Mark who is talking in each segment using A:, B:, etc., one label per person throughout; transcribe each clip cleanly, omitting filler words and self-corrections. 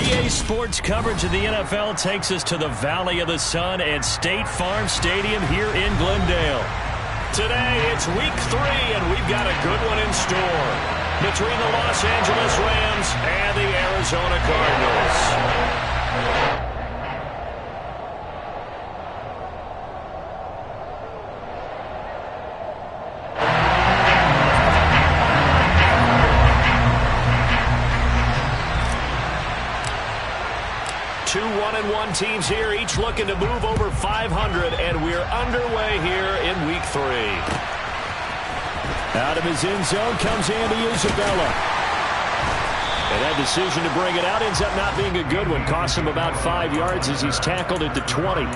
A: NBA sports coverage of the NFL takes us to the Valley of the Sun and State Farm Stadium here in Glendale. Today, it's week 3, and we've got a good one in store between the Los Angeles Rams and the Arizona Cardinals. 2 1-1 teams here, each looking to move over 500, and we're underway here in week 3. Out of his end zone comes Andy Isabella. And that decision to bring it out ends up not being a good one. Costs him about 5 yards as he's tackled at the 20.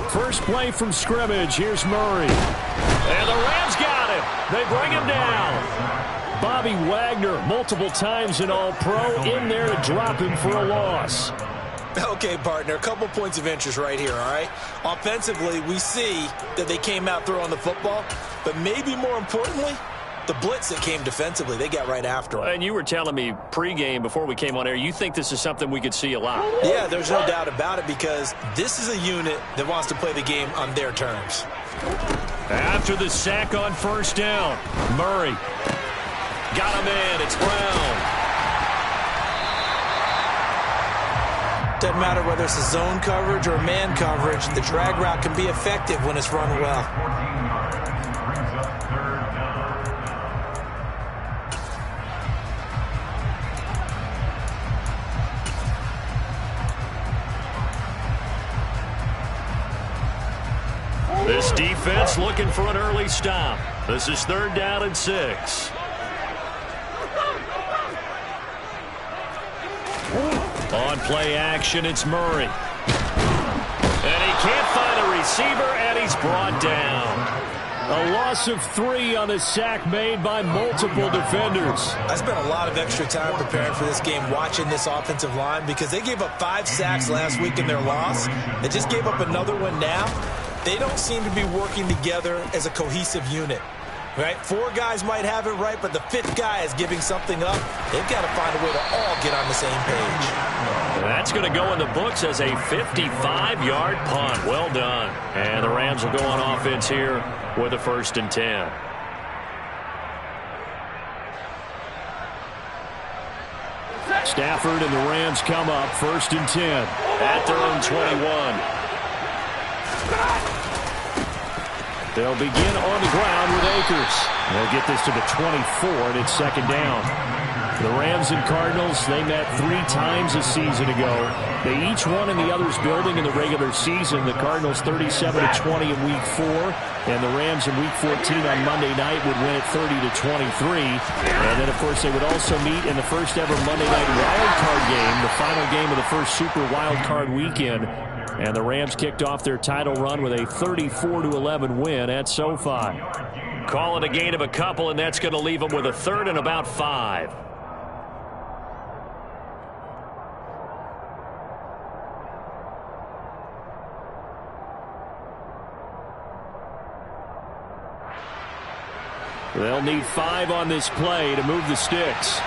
A: First play from scrimmage. Here's Murray. And the Rams got him. They bring him down. Bobby Wagner, multiple times an All-Pro, in there to drop him for a loss.
B: Okay, partner, a couple points of interest right here, all right? Offensively, we see that they came out throwing the football, but maybe more importantly, the blitz that came defensively, they got right after him.
A: And you were telling me pregame before we came on air, you think this is something we could see a lot.
B: Yeah, there's no doubt about it because this is a unit that wants to play the game on their terms.
A: After the sack on first down, Murray got him in. It's Brown.
B: Doesn't matter whether it's a zone coverage or man coverage, the drag route can be effective when it's run well.
A: This defense looking for an early stop. This is 3rd down and 6. On play action, it's Murray. And he can't find a receiver, and he's brought down. A loss of 3 on the sack made by multiple defenders.
B: I spent a lot of extra time preparing for this game watching this offensive line because they gave up 5 sacks last week in their loss. They just gave up another one now. They don't seem to be working together as a cohesive unit, right? 4 guys might have it right, but the 5th guy is giving something up. They've got to find a way to all get on the same page.
A: That's going to go in the books as a 55-yard punt. Well done. And the Rams will go on offense here with a 1st and 10. Stafford and the Rams come up 1st and 10 at their own 21. They'll begin on the ground with Akers. They'll get this to the 24, and it's 2nd down. The Rams and Cardinals, they met 3 times a season ago. They each won in the other's building in the regular season. The Cardinals 37-20 in Week 4, and the Rams in Week 14 on Monday night would win it 30-23. And then, of course, they would also meet in the first ever Monday night wild card game, the final game of the first Super Wild Card weekend. And the Rams kicked off their title run with a 34-11 win at SoFi. Call it a gain of a couple, and that's going to leave them with a 3rd and about 5. They'll need 5 on this play to move the sticks.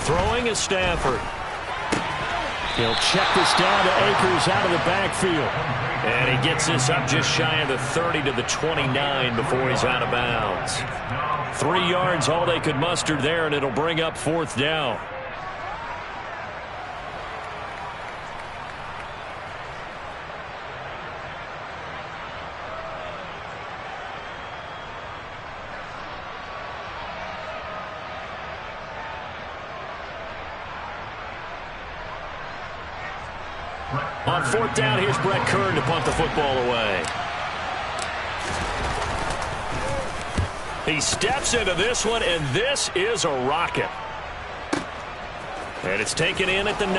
A: Throwing is Stafford. He'll check this down to Akers out of the backfield. And he gets this up just shy of the 30 to the 29 before he's out of bounds. 3 yards, all they could muster there, and it'll bring up 4th down. On 4th down, here's Brett Kern to punt the football away. He steps into this one, and this is a rocket. And it's taken in at the 9.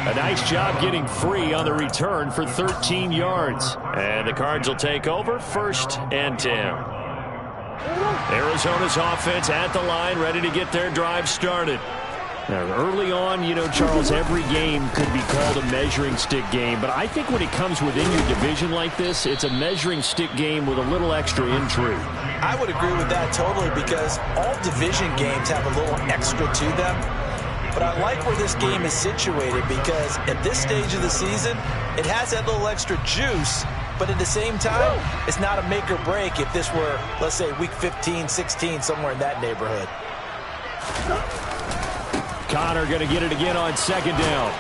A: A nice job getting free on the return for 13 yards. And the Cards will take over 1st and 10. Arizona's offense at the line, ready to get their drive started. Now, early on, you know, Charles, every game could be called a measuring stick game. But I think when it comes within your division like this, it's a measuring stick game with a little extra intrigue.
B: I would agree with that totally because all division games have a little extra to them. But I like where this game is situated because at this stage of the season, it has that little extra juice. But at the same time, it's not a make or break if this were, let's say, week 15, 16, somewhere in that neighborhood.
A: Connor going to get it again on 2nd down.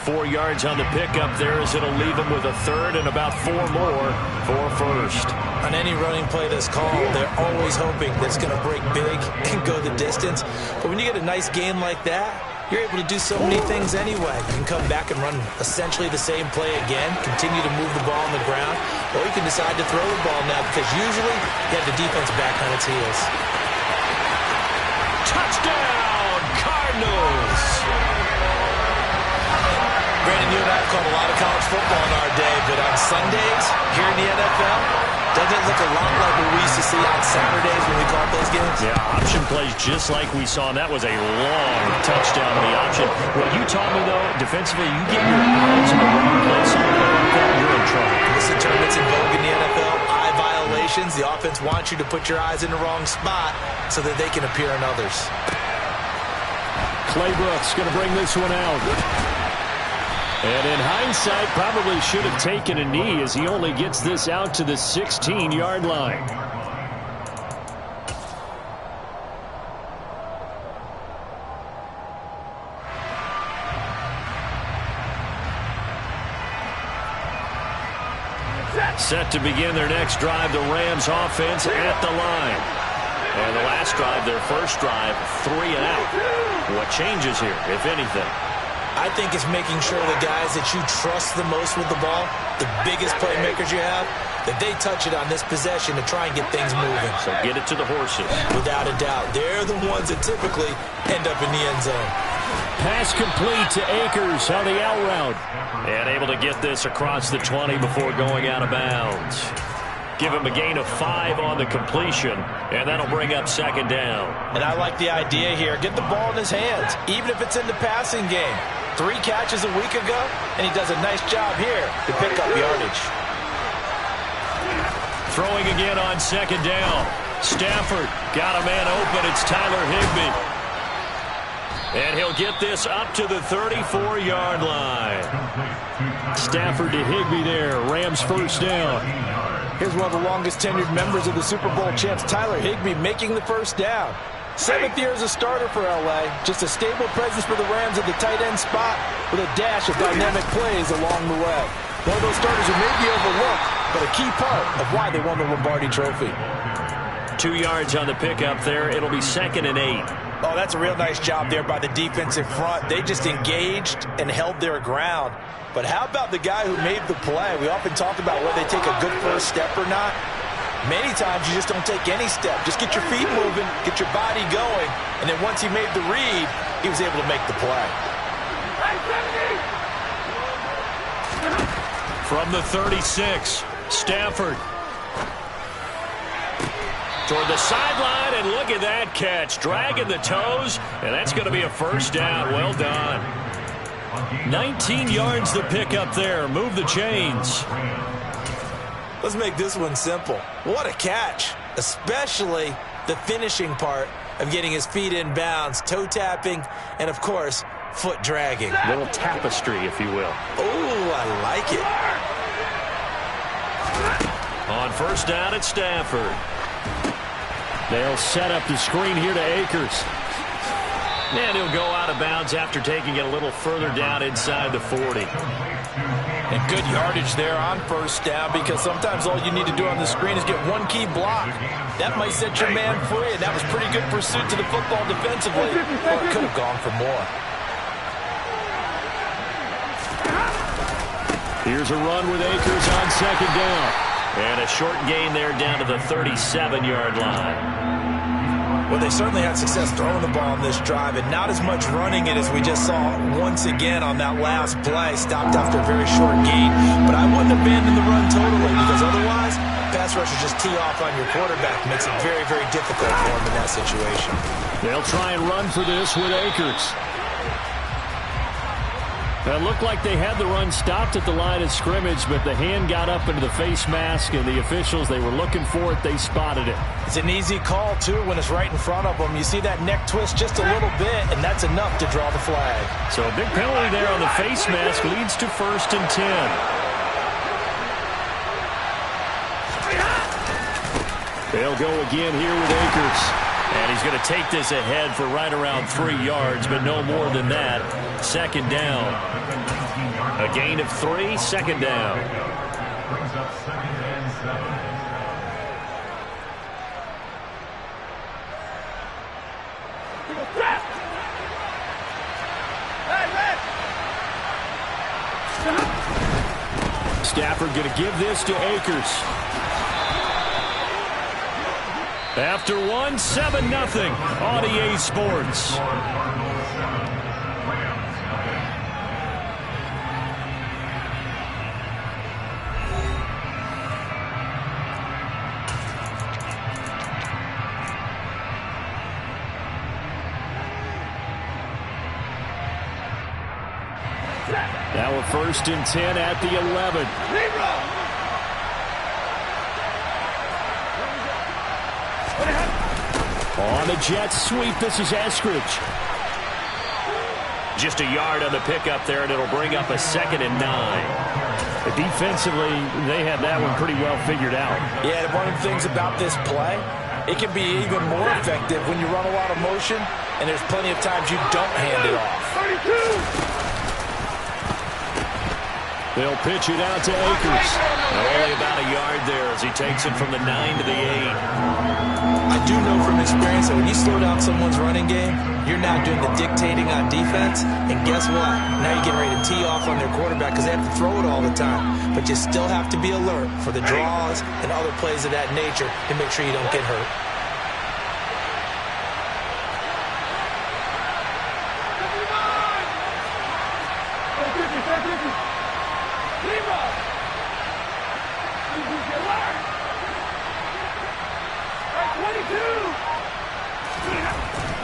A: 4 yards on the pickup there as it'll leave him with a 3rd and about 4 more for 1st.
B: On any running play that's called, they're always hoping that it's going to break big and go the distance. But when you get a nice game like that, you're able to do so many things anyway. You can come back and run essentially the same play again, continue to move the ball on the ground, or you can decide to throw the ball now because usually you have the defense back on its heels.
A: Touchdown, Cardinals!
B: Brandon, you and I have called a lot of college football in our day, but on Sundays here in the NFL, doesn't it look a lot like what we used to see on Saturdays when we called those games?
A: Yeah, option plays just like we saw. That was a long touchdown on the option. What you taught me, though, defensively, you get your eyes in the wrong place on a play like that, you're in trouble.
B: Listen, tournaments in vogue in the NFL, eye violations. The offense wants you to put your eyes in the wrong spot so that they can appear in others.
A: Clay Brooks going to bring this one out. And in hindsight, probably should have taken a knee as he only gets this out to the 16-yard line. Set to begin their next drive, the Rams offense at the line. And the last drive, their first drive, 3 and out. What changes here, if anything?
B: I think it's making sure the guys that you trust the most with the ball, the biggest playmakers you have, that they touch it on this possession to try and get things moving.
A: So get it to the horses.
B: Without a doubt. They're the ones that typically end up in the end zone.
A: Pass complete to Akers on the out route. And able to get this across the 20 before going out of bounds. Give him a gain of 5 on the completion, and that'll bring up 2nd down.
B: And I like the idea here. Get the ball in his hands, even if it's in the passing game. 3 catches a week ago, and he does a nice job here to pick up yardage.
A: Throwing again on 2nd down. Stafford got a man open. It's Tyler Higbee. And he'll get this up to the 34-yard line. Stafford to Higbee there. Rams 1st down.
B: Here's one of the longest tenured members of the Super Bowl champs, Tyler Higbee, making the 1st down. 7th year as a starter for L.A. Just a stable presence for the Rams at the tight end spot with a dash of dynamic plays along the way. One of those starters who may be overlooked, but a key part of why they won the Lombardi Trophy.
A: 2 yards on the pickup there. It'll be 2nd and 8.
B: Oh, that's a real nice job there by the defense in front. They just engaged and held their ground. But how about the guy who made the play? We often talk about whether they take a good first step or not. Many times you just don't take any step. Just get your feet moving, get your body going, and then once he made the read, he was able to make the play.
A: From the 36, Stafford. Toward the sideline, and look at that catch. Dragging the toes, and that's going to be a 1st down. Well done. 19 yards to pick up there. Move the chains.
B: Let's make this one simple. What a catch, especially the finishing part of getting his feet in bounds, toe tapping, and, of course, foot dragging.
A: Little tapestry, if you will.
B: Oh, I like it.
A: On 1st down, it's Stafford. They'll set up the screen here to Akers. And he'll go out of bounds after taking it a little further down inside the 40.
B: And good yardage there on 1st down because sometimes all you need to do on the screen is get one key block. That might set your man free, and that was pretty good pursuit to the football defensively, or it could have gone for more.
A: Here's a run with Akers on second down.
C: And a short gain there down to the 37-yard line.
B: Well, they certainly had success throwing the ball on this drive, and not as much running it as we just saw once again on that last play. Stopped after a very short gain. But I wouldn't abandon the run totally, because otherwise, pass rushers just tee off on your quarterback. Makes it very, very difficult for him in that situation.
A: They'll try and run for this with Akers. It looked like they had the run stopped at the line of scrimmage, but the hand got up into the face mask, and the officials, they were looking for it. They spotted it.
B: It's an easy call, too, when it's right in front of them. You see that neck twist just a little bit, and that's enough to draw the flag.
A: So a big penalty there on the face mask leads to 1st and 10. They'll go again here with Akers.
C: And he's going to take this ahead for right around 3 yards, but no more than that. Second down. A gain of 3, second down.
A: Stafford going to give this to Akers. After 1, 7-0 on EA Sports. Now a 1st and 10 at the 11. On the jet sweep, this is Eskridge.
C: Just a yard on the pickup there, and it'll bring up a 2nd and 9.
A: Defensively, they had that one pretty well figured out.
B: Yeah, one of the things about this play, it can be even more effective when you run a lot of motion, and there's plenty of times you don't hand it off.
A: 32. They'll pitch it out to Akers.
C: Only about a yard there as he takes it from the 9 to the 8.
B: I do know from experience that when you slow down someone's running game, you're now doing the dictating on defense. And guess what? Now you're getting ready to tee off on their quarterback because they have to throw it all the time. But you still have to be alert for the draws and other plays of that nature to make sure you don't get hurt.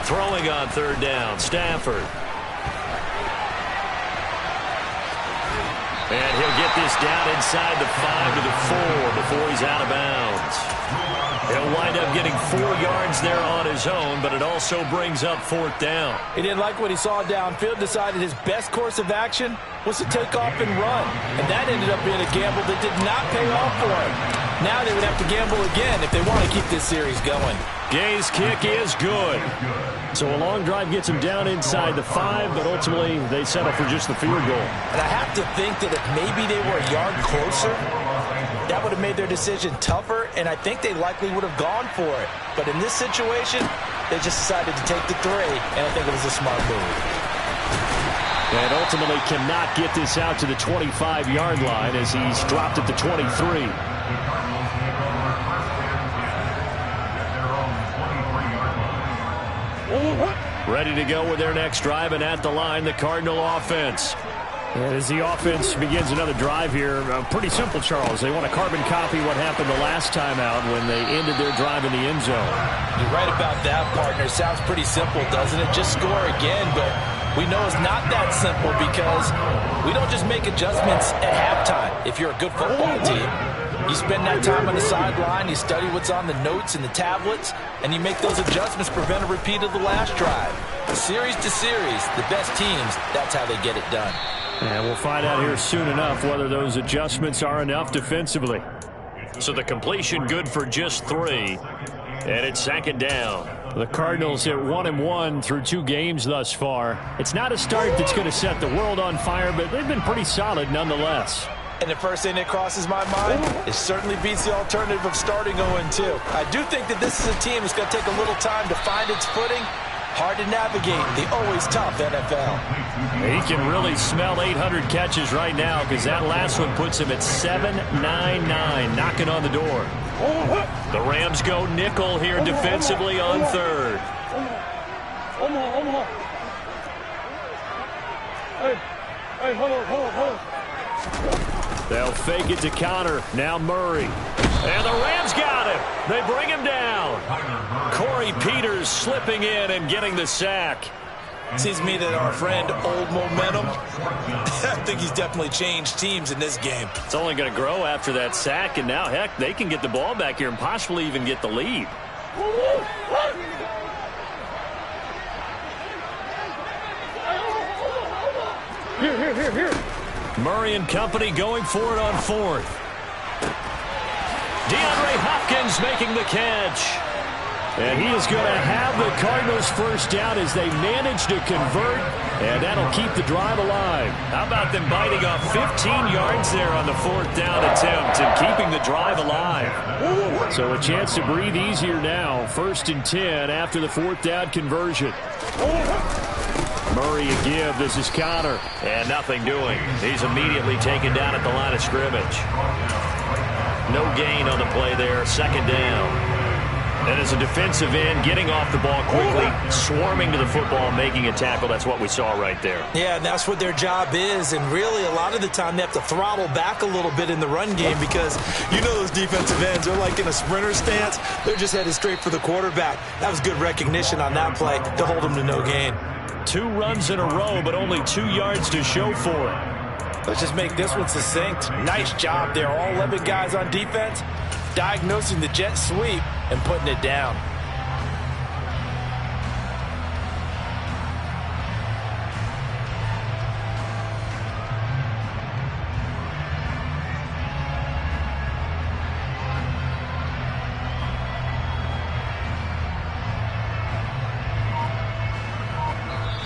C: Throwing on 3rd down, Stafford. And he'll get this down inside the 5 to the 4 before he's out of bounds. He'll wind up getting 4 yards there on his own, but it also brings up 4th down.
B: He didn't like what he saw downfield, decided his best course of action was to take off and run. And that ended up being a gamble that did not pay off for him. Now they would have to gamble again if they want to keep this series going.
A: Gay's kick is good. So a long drive gets him down inside the 5, but ultimately they settle for just the field goal.
B: And I have to think that if maybe they were a yard closer, that would have made their decision tougher, and I think they likely would have gone for it. But in this situation, they just decided to take the 3, and I think it was a smart move.
A: And ultimately cannot get this out to the 25-yard line as he's dropped at the 23. Ready to go with their next drive, and at the line, the Cardinal offense. And as the offense begins another drive here, pretty simple, Charles. They want to carbon copy what happened the last time out when they ended their drive in the end zone.
B: You're right about that, partner. Sounds pretty simple, doesn't it? Just score again, but we know it's not that simple because we don't just make adjustments at halftime if you're a good football team. You spend that time on the sideline, you study what's on the notes and the tablets, and you make those adjustments, prevent a repeat of the last drive. Series to series, the best teams, that's how they get it done.
A: And we'll find out here soon enough whether those adjustments are enough defensively.
C: So the completion good for just 3, and it's 2nd down.
A: The Cardinals at 1-1 through 2 games thus far. It's not a start that's going to set the world on fire, but they've been pretty solid nonetheless.
B: And the first thing that crosses my mind, it certainly beats the alternative of starting 0-2. I do think that this is a team that's going to take a little time to find its footing Hard to navigate the always tough NFL.
C: He can really smell 800 catches right now because that last one puts him at 799, knocking on the door. The Rams go nickel here defensively on third. They'll fake it to Connor. Now Murray. And the Rams got him. They bring him down. Corey Peters slipping in and getting the sack.
B: Seems to me that our friend, Old Momentum, I think he's definitely changed teams in this game.
C: It's only going to grow after that sack, and now, heck, they can get the ball back here and possibly even get the lead. Here. Murray and company going for it on fourth. DeAndre Hopkins making the catch. And he is going to have the Cardinals first down as they manage to convert, and that'll keep the drive alive. How about them biting off 15 yards there on the fourth down attempt and keeping the drive alive?
A: So a chance to breathe easier now. 1st and 10 after the fourth down conversion. Murray a give. This is Connor.
C: And nothing doing. He's immediately taken down at the line of scrimmage. No gain on the play there. 2nd down. And as a defensive end, getting off the ball quickly, swarming to the football, making a tackle. That's what we saw right there.
B: Yeah, and that's what their job is. And really, a lot of the time, they have to throttle back a little bit in the run game because you know those defensive ends, they're like in a sprinter stance. They're just headed straight for the quarterback. That was good recognition on that play to hold them to no gain.
C: 2 runs in a row, but only 2 yards to show for it.
B: Let's just make this one succinct. Nice job there. All 11 guys on defense diagnosing the jet sweep and putting it down.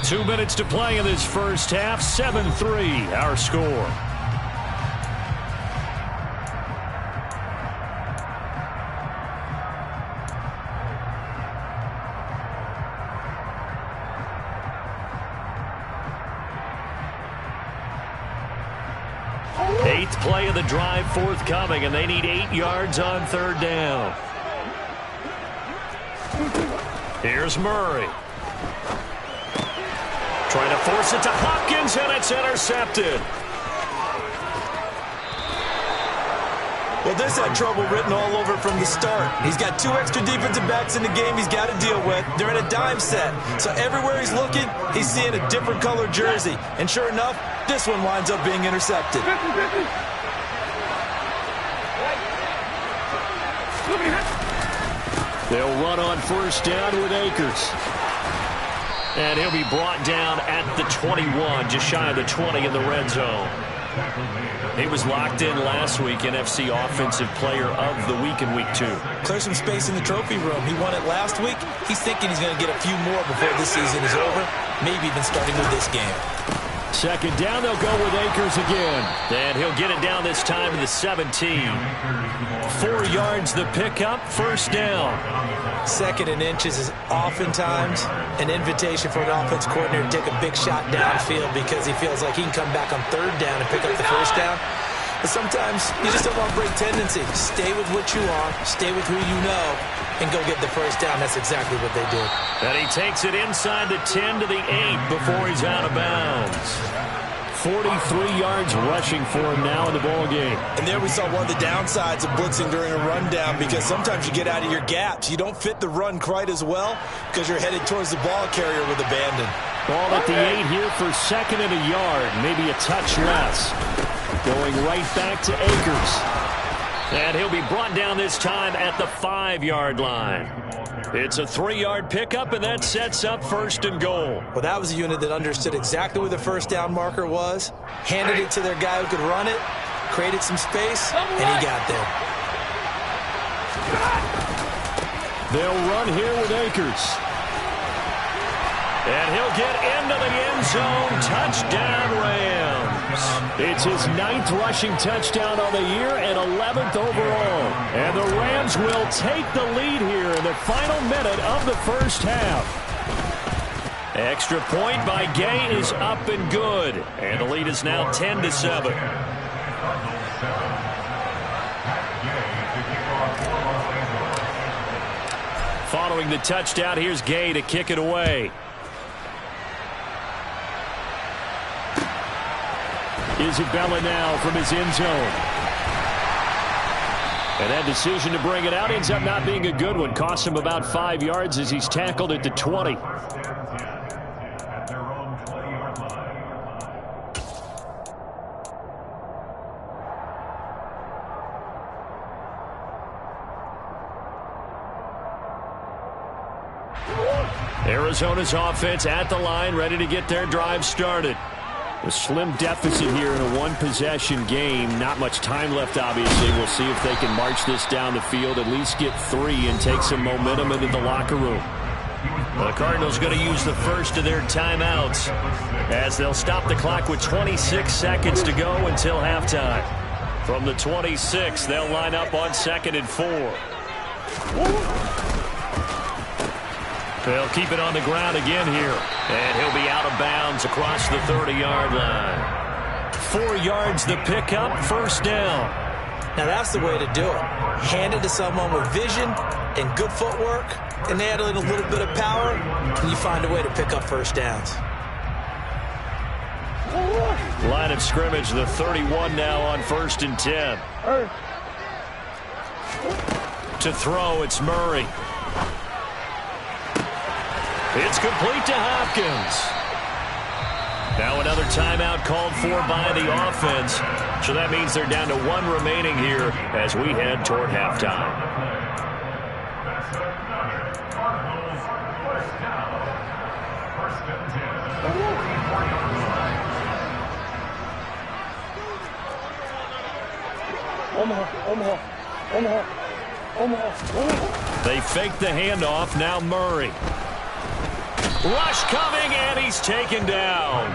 A: Two minutes to play in this first half. 7-3 our score.
C: Eighth play of the drive forthcoming, and they need 8 yards on 3rd down. Here's Murray. Trying to force it to Hopkins, and it's intercepted.
B: Well, this had trouble written all over from the start. He's got 2 extra defensive backs in the game he's got to deal with. They're in a dime set. So everywhere he's looking, he's seeing a different color jersey. And sure enough, this one winds up being intercepted.
A: They'll run on 1st down with Akers.
C: And he'll be brought down at the 21, just shy of the 20 in the red zone. He was locked in last week, NFC Offensive Player of the Week in Week 2.
B: Clear some space in the trophy room. He won it last week. He's thinking he's going to get a few more before this season is over, maybe even starting with this game.
A: 2nd down, they'll go with Akers again.
C: And he'll get it down this time to the 17. 4 yards the pickup, 1st down.
B: 2nd and inches is oftentimes an invitation for an offense coordinator to take a big shot downfield because he feels like he can come back on 3rd down and pick up the 1st down. But sometimes you just don't want to break tendency. Stay with what you are, stay with who you know, and go get the 1st down. That's exactly what they did.
C: And he takes it inside the 10 to the 8 before he's out of bounds.
A: 43 yards rushing for him now in the ball game.
B: And there we saw one of the downsides of blitzing during a rundown because sometimes you get out of your gaps. You don't fit the run quite as well because you're headed towards the ball carrier with abandon.
A: Ball at the 8 here for 2nd and a yard, maybe a touch less. Going right back to Akers.
C: And he'll be brought down this time at the 5-yard line. It's a 3-yard pickup, and that sets up 1st and goal.
B: Well, that was a unit that understood exactly where the 1st down marker was, handed it to their guy who could run it, created some space, and he got there.
A: They'll run here with Akers.
C: And he'll get into the end zone. Touchdown, Rams.
A: It's his 9th rushing touchdown on the year and 11th overall. And the Rams will take the lead here in the final minute of the first half.
C: Extra point by Gay is up and good. And the lead is now 10-7. Following the touchdown, here's Gay to kick it away. Isabella now from his end zone. And that decision to bring it out ends up not being a good one. Costs him about 5 yards as he's tackled at the 20. Arizona's offense at the line, ready to get their drive started. A slim deficit here in a one-possession game. Not much time left, obviously. We'll see if they can march this down the field, at least get 3 and take some momentum into the locker room. The Cardinals going to use the first of their timeouts as they'll stop the clock with 26 seconds to go until halftime. From the 26, they'll line up on 2nd and 4. They'll keep it on the ground again here. And he'll be out of bounds across the 30-yard line. 4 yards the pickup, first down.
B: Now that's the way to do it. Hand it to someone with vision and good footwork, and add in a little bit of power, and you find a way to pick up first downs.
C: Line of scrimmage, the 31 now on 1st and 10. To throw, it's Murray. It's complete to Hopkins. Now another timeout called for by the offense. So that means they're down to 1 remaining here as we head toward halftime. They fake the handoff. Now Murray. Rush coming, and he's taken down.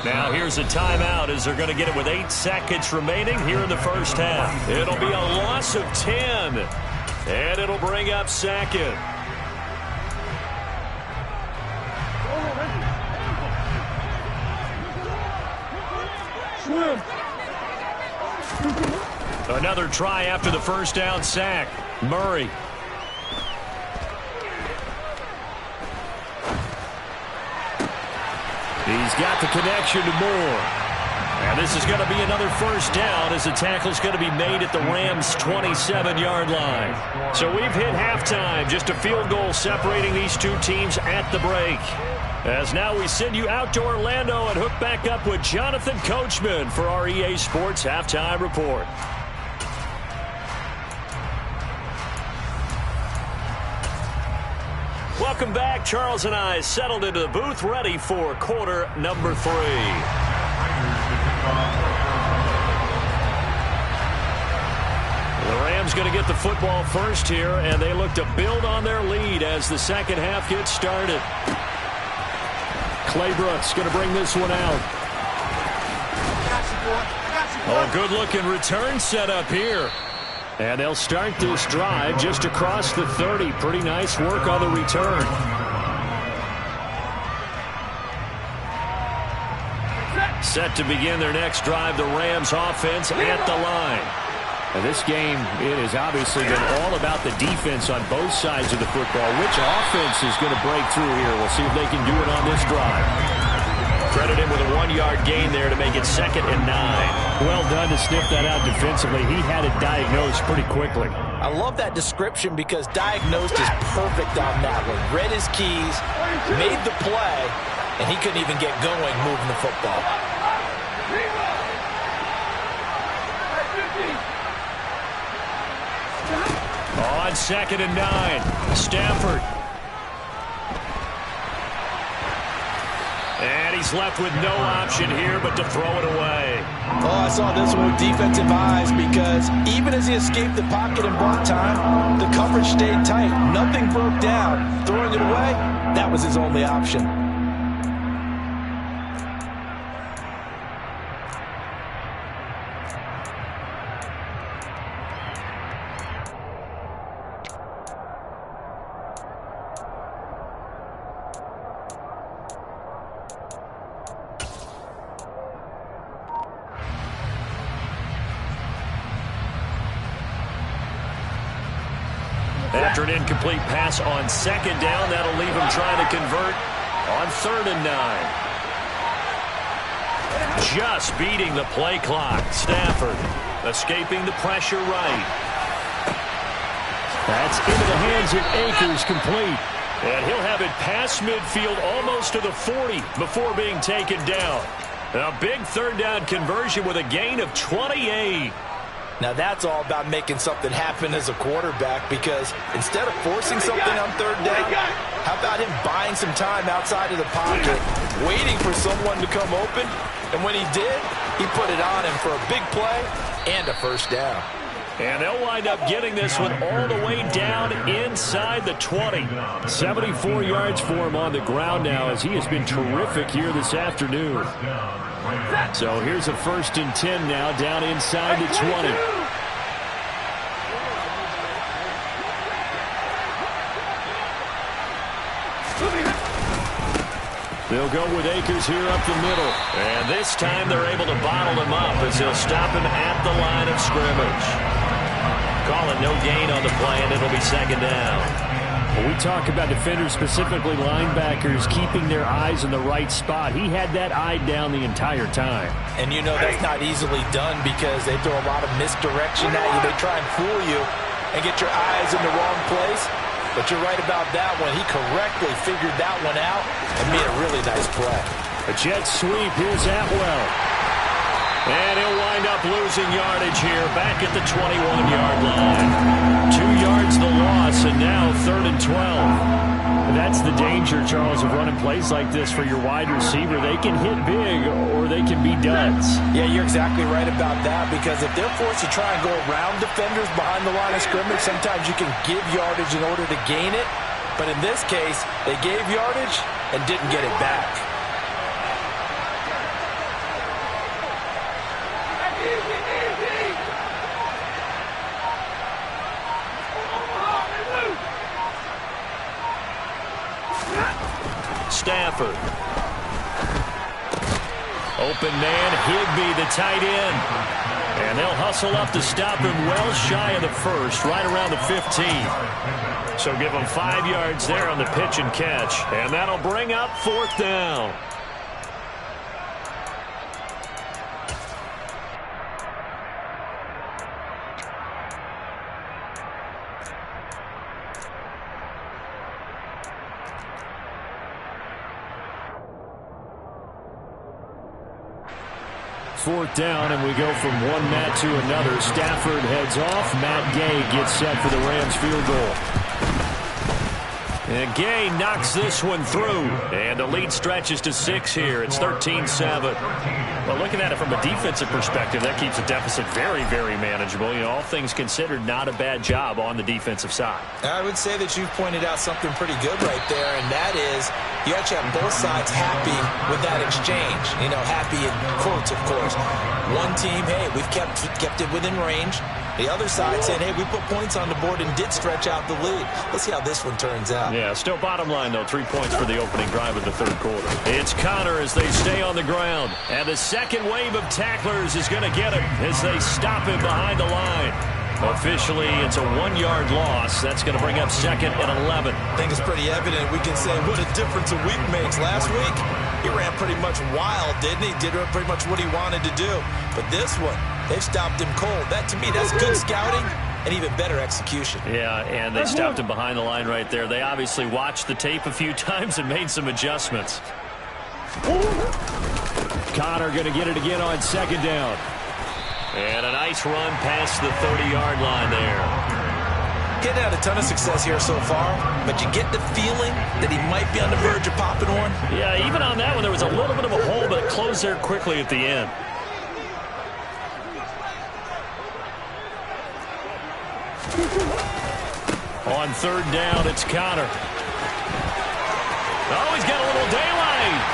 C: Now here's a timeout as they're going to get it with 8 seconds remaining here in the first half. It'll be a loss of 10, and it'll bring up 2nd. Another try after the first down sack. Murray. He's got the connection to Moore. And this is going to be another first down as the tackle's going to be made at the Rams' 27-yard line. So we've hit halftime. Just a field goal separating these two teams at the break. As now we send you out to Orlando and hook back up with Jonathan Coachman for our EA Sports Halftime Report. Welcome back. Charles and I settled into the booth, ready for quarter number 3. The Rams going to get the football first here, and they look to build on their lead as the second half gets started. Clay Brooks going to bring this one out. Oh, good-looking return set up here. And they'll start this drive just across the 30. Pretty nice work on the return. Set to begin their next drive, the Rams offense at the line. And this game, it has obviously been all about the defense on both sides of the football. Which offense is going to break through here? We'll see if they can do it on this drive. Credit him with a 1-yard gain there to make it 2nd and 9. Well done to sniff that out defensively. He had it diagnosed pretty quickly.
B: I love that description because diagnosed is perfect on that one. Read his keys, made the play, and he couldn't even get going moving the football.
C: On 2nd and 9, Stafford. And he's left with no option here but to throw it away.
B: Oh, I saw this one with defensive eyes because even as he escaped the pocket and bought time, the coverage stayed tight. Nothing broke down. Throwing it away, that was his only option.
C: After an incomplete pass on second down, that'll leave him trying to convert on 3rd and 9. Just beating the play clock. Stafford escaping the pressure right.
A: That's into the hands of Akers, complete.
C: And he'll have it past midfield almost to the 40 before being taken down. A big 3rd down conversion with a gain of 28.
B: Now that's all about making something happen as a quarterback, because instead of forcing something on 3rd down, how about him buying some time outside of the pocket, waiting for someone to come open, and when he did, he put it on him for a big play and a 1st down.
C: And they'll wind up getting this one all the way down inside the 20.
A: 74 yards for him on the ground now, as he has been terrific here this afternoon. So here's a 1st and 10 now, down inside the 20. They'll go with Akers here up the middle.
C: And this time they're able to bottle him up as they'll stop him at the line of scrimmage. Call it no gain on the play, and it'll be 2nd down.
A: When we talk about defenders, specifically linebackers, keeping their eyes in the right spot, he had that eye down the entire time.
B: And you know that's not easily done, because they throw a lot of misdirection at you. They try and fool you and get your eyes in the wrong place. But you're right about that one. He correctly figured that one out and made a really nice play.
A: A jet sweep. Here's Atwell.
C: And he'll wind up losing yardage here back at the 21-yard line. 2 yards the loss, and now 3rd and 12.
A: That's the danger, Charles, of running plays like this for your wide receiver. They can hit big, or they can be duds.
B: Yeah, you're exactly right about that, because if they're forced to try and go around defenders behind the line of scrimmage, sometimes you can give yardage in order to gain it. But in this case, they gave yardage and didn't get it back.
C: Stafford. Open man, Higbee, the tight end. And they'll hustle up to stop him well shy of the 1st, right around the 15. So give him 5 yards there on the pitch and catch. And that'll bring up 4th down.
A: Fourth down, and we go from one Matt to another. Stafford heads off. Matt Gay gets set for the Rams field goal.
C: And Gay knocks this one through. And the lead stretches to 6 here. It's 13-7. Well, looking at it from a defensive perspective, that keeps the deficit very, very manageable. You know, all things considered, not a bad job on the defensive side.
B: I would say that you've pointed out something pretty good right there, and that is you actually have both sides happy with that exchange. You know, happy in quotes, of course. One team, hey, we've kept it within range. The other side said, hey, we put points on the board and did stretch out the lead. Let's see how this one turns out.
C: Yeah, still bottom line, though. 3 points for the opening drive of the 3rd quarter. It's Connor as they stay on the ground. And the second wave of tacklers is going to get him as they stop him behind the line. Officially, it's a 1-yard loss. That's going to bring up 2nd and 11.
B: I think it's pretty evident. We can say what a difference a week makes. Last week, he ran pretty much wild, didn't he? Did pretty much what he wanted to do. But this one, they've stopped him cold. That, to me, that's good scouting and even better execution.
C: Yeah, and they stopped him behind the line right there. They obviously watched the tape a few times and made some adjustments.
A: Connor going to get it again on 2nd down.
C: And a nice run past the 30-yard line there.
B: Getting had a ton of success here so far, but you get the feeling that he might be on the verge of popping one.
C: Yeah, even on that one, there was a little bit of a hole, but it closed there quickly at the end. On 3rd down, it's Connor. Oh, he's got a little daylight.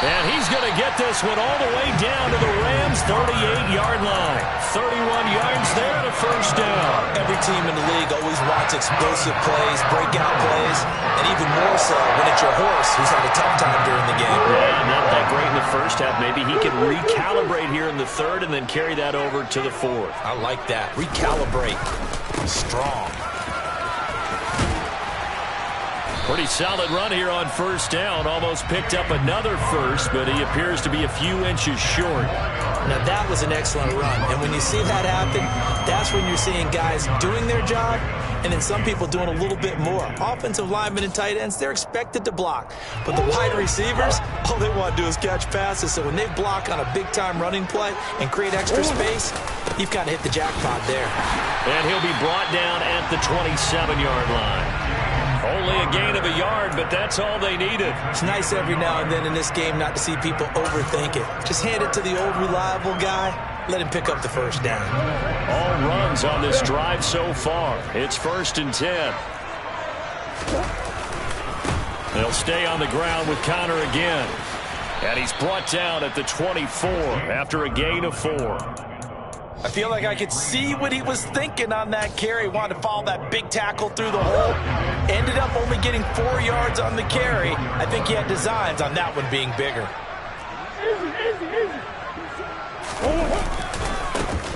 C: And he's going to get this one all the way down to the Rams' 38-yard line. 31 yards there to 1st down.
B: Every team in the league always wants explosive plays, breakout plays, and even more so when it's your horse who's had a tough time during the game.
C: Yeah, not that great in the 1st half. Maybe he can recalibrate here in the 3rd and then carry that over to the 4th.
B: I like that. Recalibrate. Strong.
C: Pretty solid run here on first down. Almost picked up another first, but he appears to be a few inches short.
B: Now, that was an excellent run. And when you see that happen, that's when you're seeing guys doing their job and then some people doing a little bit more. Offensive linemen and tight ends, they're expected to block. But the wide receivers, all they want to do is catch passes. So when they block on a big-time running play and create extra space, you've kind of hit the jackpot there.
C: And he'll be brought down at the 27-yard line. Only a gain of a yard, but that's all they needed.
B: It's nice every now and then in this game not to see people overthink it. Just hand it to the old reliable guy. Let him pick up the first down.
C: All runs on this drive so far. It's 1st and 10. They'll stay on the ground with Connor again. And he's brought down at the 24 after a gain of 4.
B: I feel like I could see what he was thinking on that carry. Wanted to follow that big tackle through the hole. Ended up only getting 4 yards on the carry. I think he had designs on that one being bigger.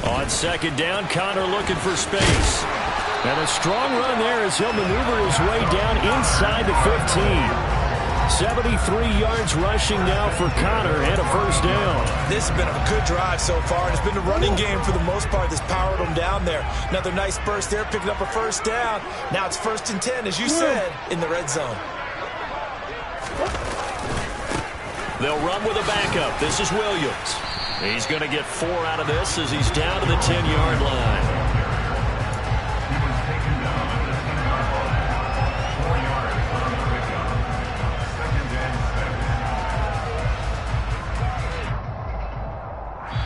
C: On 2nd down, Connor looking for space. And a strong run there as he'll maneuver his way down inside the 15. 73 yards rushing now for Connor and a first down.
B: This has been a good drive so far. It's been the running game for the most part that's powered them down there. Another nice burst there, picking up a first down. Now it's 1st and 10, as you said, in the red zone.
C: They'll run with a backup. This is Williams. He's going to get 4 out of this as he's down to the 10-yard line.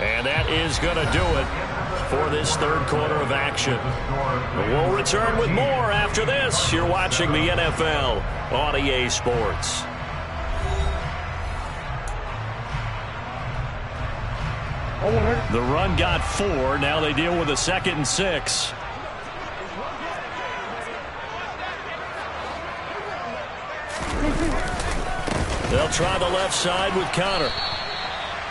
C: And that is going to do it for this third quarter of action. We'll return with more after this. You're watching the NFL on EA Sports. The run got 4. Now they deal with a 2nd and 6. They'll try the left side with Connor.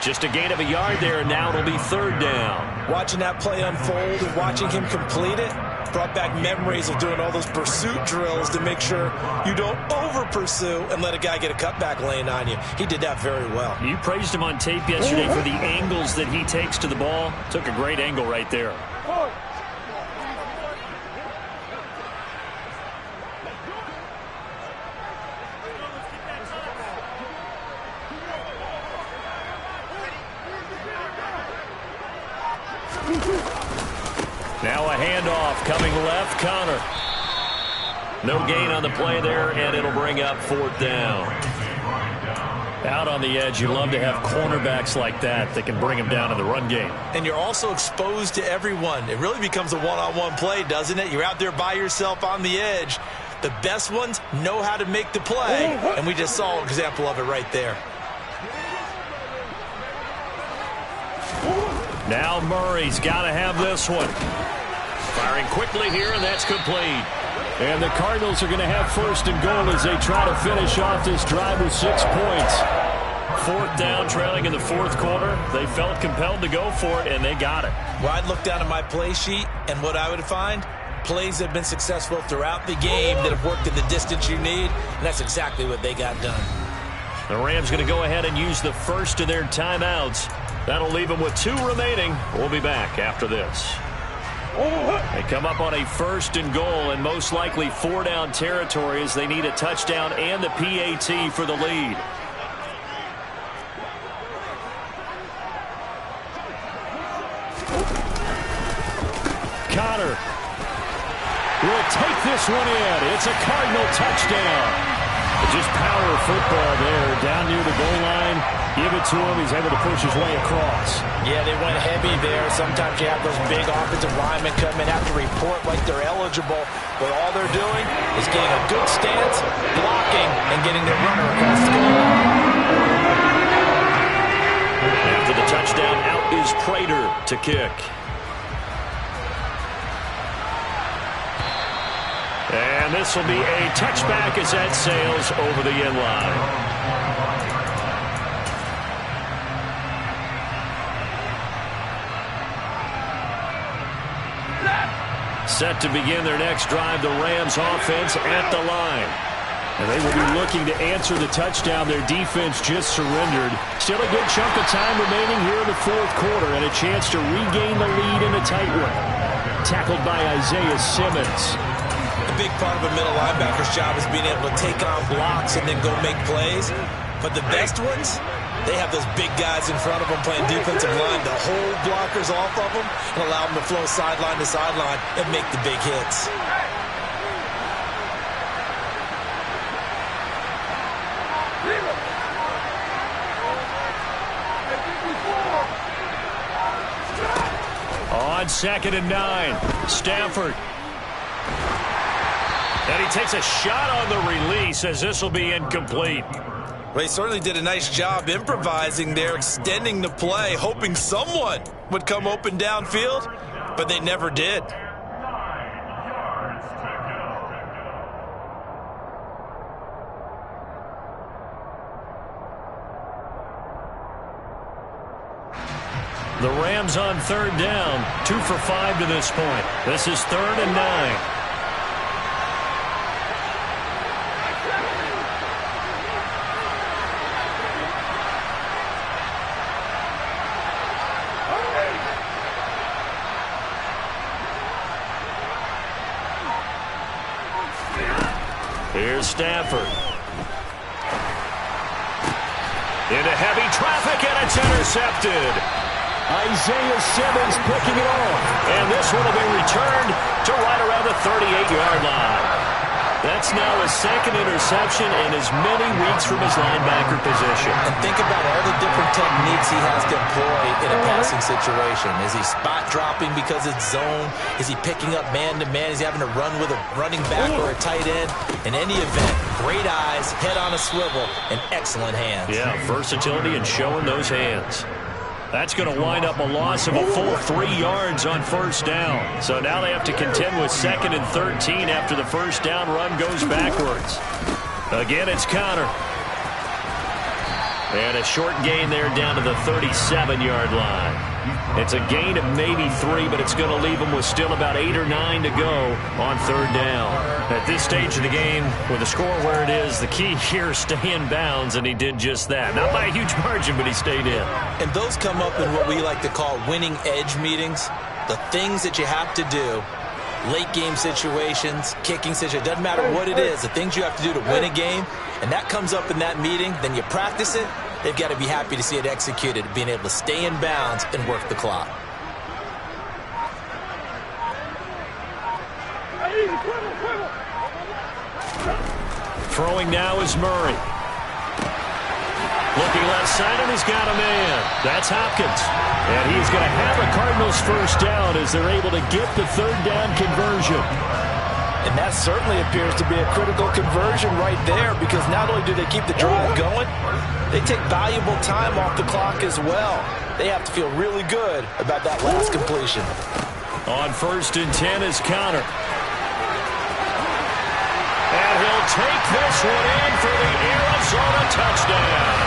C: Just a gain of a yard there, and now it'll be 3rd down.
B: Watching that play unfold and watching him complete it brought back memories of doing all those pursuit drills to make sure you don't over-pursue and let a guy get a cutback lane on you. He did that very well.
C: You praised him on tape yesterday for the angles that he takes to the ball. Took a great angle right there. Now a handoff coming left, Connor. No gain on the play there, and it'll bring up 4th down. Out on the edge, you love to have cornerbacks like that can bring them down in the run game.
B: And you're also exposed to everyone. It really becomes a one-on-one play, doesn't it? You're out there by yourself on the edge. The best ones know how to make the play, and we just saw an example of it right there.
C: Now Murray's got to have this one. Firing quickly here, and that's complete.
A: And the Cardinals are going to have 1st and goal as they try to finish off this drive with 6 points.
C: 4th down, trailing in the 4th quarter. They felt compelled to go for it, and they got it.
B: Well, I'd look down at my play sheet, and what I would find, plays that have been successful throughout the game that have worked in the distance you need, and that's exactly what they got done.
C: The Rams going to go ahead and use the first of their timeouts. That'll leave them with 2 remaining. We'll be back after this. They come up on a 1st and goal and most likely 4 down territory as they need a touchdown and the PAT for the lead.
A: Connor will take this one in. It's a Cardinal touchdown. Just power football there, down near the goal line. Give it to him. He's able to push his way across.
B: Yeah, they went heavy there. Sometimes you have those big offensive linemen come in, have to report like they're eligible. But all they're doing is getting a good stance, blocking, and getting their runner across the goal line.
C: After the touchdown, out is Prater to kick. And this will be a touchback as that sails over the end line. Set to begin their next drive, the Rams offense at the line.
A: And they will be looking to answer the touchdown their defense just surrendered. Still a good chunk of time remaining here in the fourth quarter and a chance to regain the lead in a tight one. Tackled by Isaiah Simmons.
B: A big part of a middle linebacker's job is being able to take on blocks and then go make plays. But the best ones, they have those big guys in front of them playing defensive line to hold blockers off of them and allow them to flow sideline to sideline and make the big hits.
A: On 2nd and 9, Stafford. And he takes a shot on the release as this will be incomplete.
B: Well, he certainly did a nice job improvising there, extending the play, hoping someone would come open downfield, but they never did.
A: The Rams on 3rd down, 2 for 5 to this point. This is 3rd and 9. Here's Stafford. Into heavy traffic, and it's intercepted. Isaiah Simmons picking it off. And this one will be returned to right around the 38-yard line. That's now his 2nd interception in as many weeks from his linebacker position.
B: And think about all the different techniques he has to employ in a passing situation. Is he spot dropping because it's zone? Is he picking up man-to-man? Is he having to run with a running back or a tight end? In any event, great eyes, head on a swivel, and excellent hands.
A: Yeah, versatility and showing those hands. That's going to wind up a loss of a full 3 yards on 1st down. So now they have to contend with 2nd and 13 after the 1st down run goes backwards. Again, it's Connor. And a short gain there down to the 37-yard line. It's a gain of maybe 3, but it's going to leave them with still about 8 or 9 to go on 3rd down. At this stage of the game, with the score where it is, the key here is stay in bounds, and he did just that. Not by a huge margin, but he stayed in.
B: And those come up in what we like to call winning edge meetings. The things that you have to do, late game situations, kicking situations, doesn't matter what it is, the things you have to do to win a game, and that comes up in that meeting, then you practice it. They've got to be happy to see it executed, being able to stay in bounds and work the clock.
A: Throwing now is Murray. Looking left side, and he's got a man. That's Hopkins. And he's going to have a Cardinals 1st down as they're able to get the 3rd down conversion.
B: And that certainly appears to be a critical conversion right there, because not only do they keep the drive going, they take valuable time off the clock as well. They have to feel really good about that last completion.
A: On 1st and 10 is Connor. And he'll take this one in for the Arizona touchdown.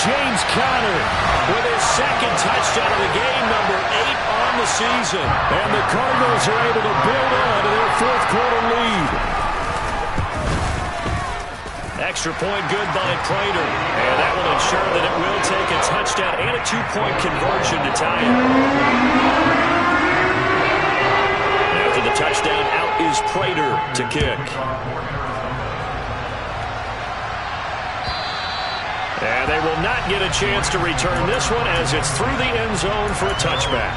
A: James Conner with his 2nd touchdown of the game, number 8 on the season. And the Cardinals are able to build on to their 4th quarter lead. Extra point good by Prater. And that will ensure that it will take a touchdown and a 2-point conversion to tie it. After the touchdown, out is Prater to kick. And they will not get a chance to return this one as it's through the end zone for a touchback.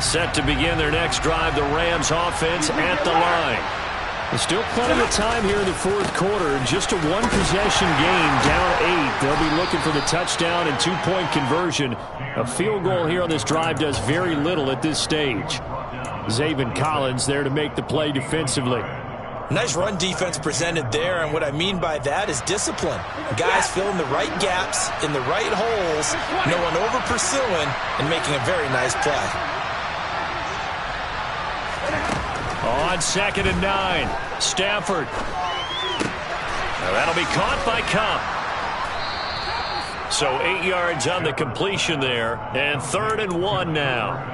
A: Set to begin their next drive, the Rams offense at the line. There's still plenty of time here in the 4th quarter. Just a 1-possession game, down 8. They'll be looking for the touchdown and 2-point conversion. A field goal here on this drive does very little at this stage. Zaven Collins there to make the play defensively.
B: Nice run defense presented there, and what I mean by that is discipline. Guys filling the right gaps in the right holes, no one over-pursuing, and making a very nice play.
A: On 2nd and 9, Stafford. Now that'll be caught by Cup.
C: So 8 yards on the completion there, and 3rd and 1 now.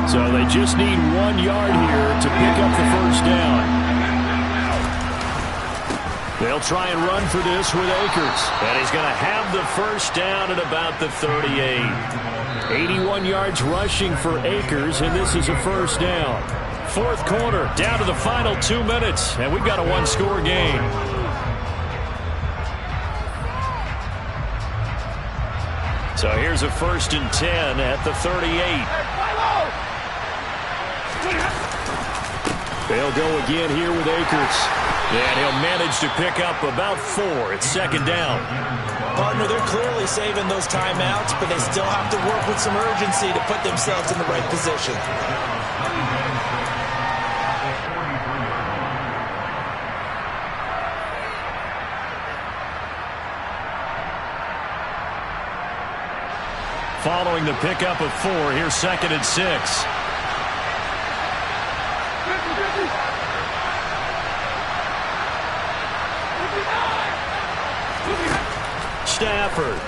A: So they just need 1 yard here to pick up the first down. They'll try and run for this with Akers.
C: And he's going to have the first down at about the 38.
A: 81 yards rushing for Akers, and this is a first down.
C: 4th quarter, down to the final 2 minutes, and we've got a 1-score game. So here's a 1st and 10 at the 38.
A: They'll go again here with Akers.
C: And he'll manage to pick up about 4. It's 2nd down.
B: Partner, they're clearly saving those timeouts, but they still have to work with some urgency to put themselves in the right position.
C: Following the pickup of 4, here's 2nd and 6. Stafford.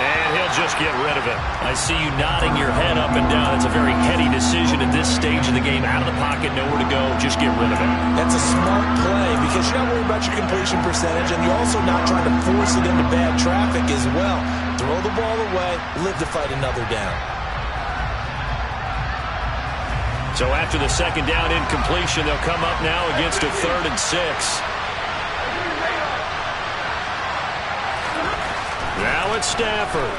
C: And he'll just get rid of it. I see you nodding your head up and down. It's a very heady decision at this stage of the game. Out of the pocket, nowhere to go. Just get rid of it.
B: That's a smart play because you're not worried about your completion percentage, and you're also not trying to force it into bad traffic as well. Throw the ball away, live to fight another down.
C: So after the 2nd down incompletion, they'll come up now against a 3rd and 6. Now it's Stafford.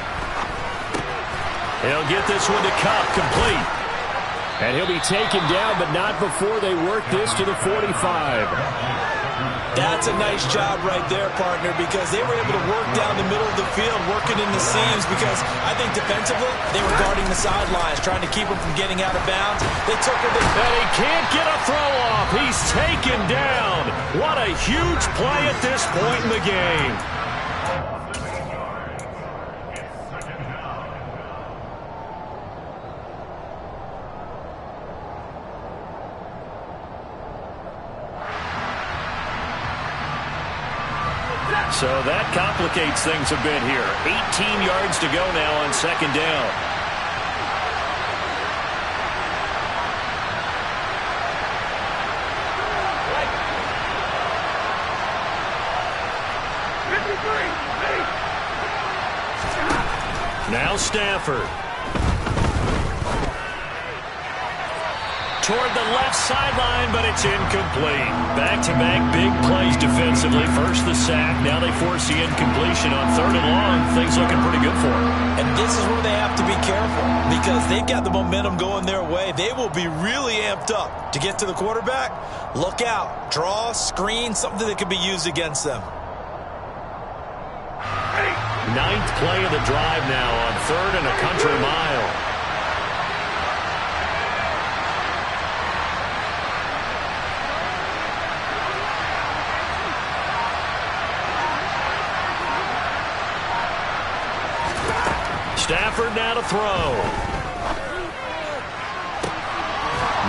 C: He'll get this one to Cup, complete.
A: And he'll be taken down, but not before they work this to the 45.
B: That's a nice job right there, partner, because they were able to work down the middle of the field, working in the seams, because I think defensively they were guarding the sidelines, trying to keep him from getting out of bounds. They took him,
C: and he can't get a throw off. He's taken down. What a huge play at this point in the game. So that complicates things a bit here. 18 yards to go now on 2nd down. Now Stafford. Toward the left sideline, but it's incomplete. Back-to-back big plays defensively. First the sack, now they force the incompletion on 3rd and long. Things looking pretty good for them.
B: And this is where they have to be careful because they've got the momentum going their way. They will be really amped up to get to the quarterback. Look out. Draw, screen, something that could be used against them.
C: 9th play of the drive now on 3rd and a country mile. Stafford now to throw.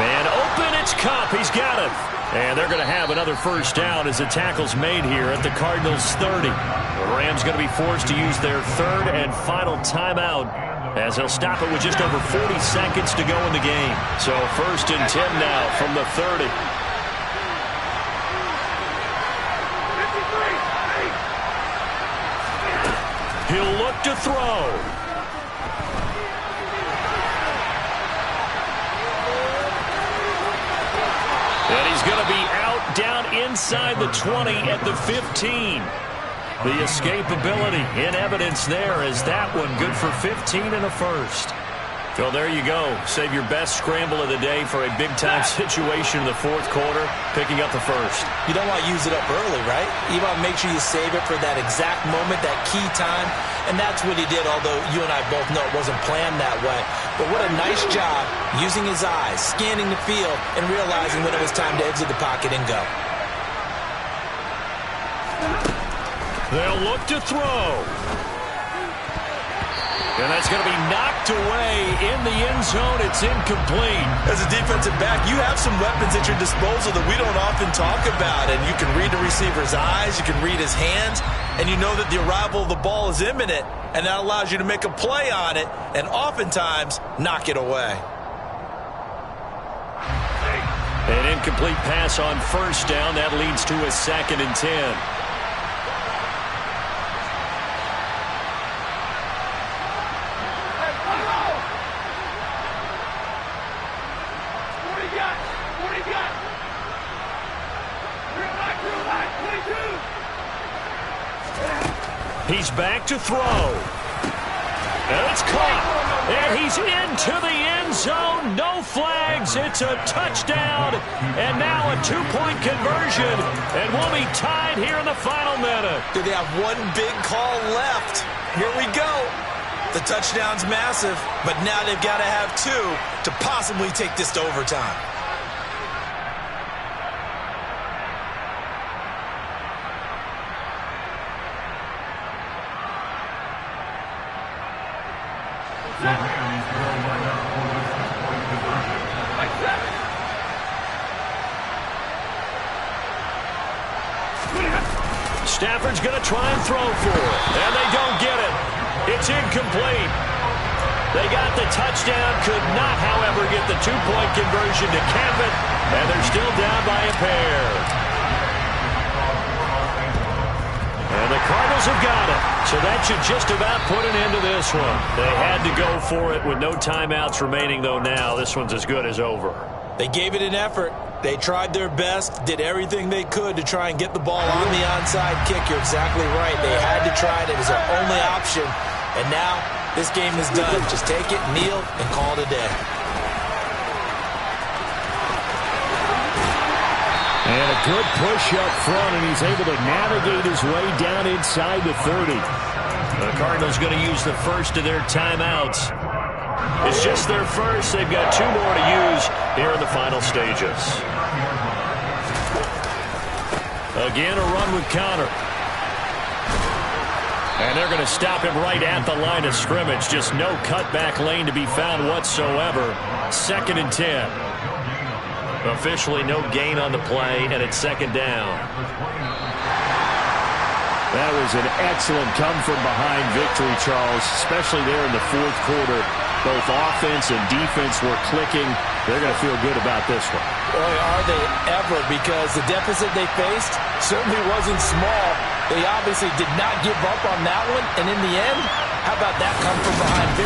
C: Man open, it's Cup. He's got it. And they're going to have another first down as the tackle's made here at the Cardinals 30. The Rams going to be forced to use their 3rd and final timeout as they'll stop it with just over 40 seconds to go in the game. So 1st and 10 now from the 30. He'll look to throw. And he's going to be out down inside the 20 at the 15. The escapability in evidence there is that one good for 15 and a first. Well, there you go. Save your best scramble of the day for a big-time situation in the 4th quarter, picking up the first.
B: You don't want to use it up early, right? You want to make sure you save it for that exact moment, that key time. And that's what he did, although you and I both know it wasn't planned that way. But what a nice job using his eyes, scanning the field, and realizing when it was time to exit the pocket and go.
C: They'll look to throw. And that's going to be knocked away in the end zone. It's incomplete.
B: As a defensive back, you have some weapons at your disposal that we don't often talk about. And you can read the receiver's eyes, you can read his hands, and you know that the arrival of the ball is imminent. And that allows you to make a play on it and oftentimes knock it away.
C: An incomplete pass on first down. That leads to a 2nd and 10. He's back to throw. And it's caught. And he's into the end zone. No flags. It's a touchdown. And now a 2-point conversion. And we'll be tied here in the final minute.
B: Do they have one big call left? Here we go. The touchdown's massive, but now they've got to have 2 to possibly take this to overtime.
C: Stafford's going to try and throw for it, and they don't get it. It's incomplete. They got the touchdown, could not, however, get the 2-point conversion to cap it, and they're still down by a pair. And the Cardinals have got it, so that should just about put an end to this one. They had to go for it with no timeouts remaining, though now this one's as good as over.
B: They gave it an effort. They tried their best, did everything they could to try and get the ball on the onside kick. You're exactly right. They had to try it. It was their only option. And now this game is done. Just take it, kneel, and call it a day.
A: And a good push up front, and he's able to navigate his way down inside the 30.
C: The Cardinals going to use the first of their timeouts. It's just their first. They've got 2 more to use here in the final stages. Again, a run with Connor. And they're going to stop him right at the line of scrimmage. Just no cutback lane to be found whatsoever. 2nd and 10. Officially no gain on the play, and it's 2nd down.
A: That was an excellent come-from-behind victory, Charles, especially there in the 4th quarter. Both offense and defense were clicking. They're going to feel good about this one.
B: Boy, are they ever, because the deficit they faced certainly wasn't small. They obviously did not give up on that one, and in the end, how about that come-from-behind victory?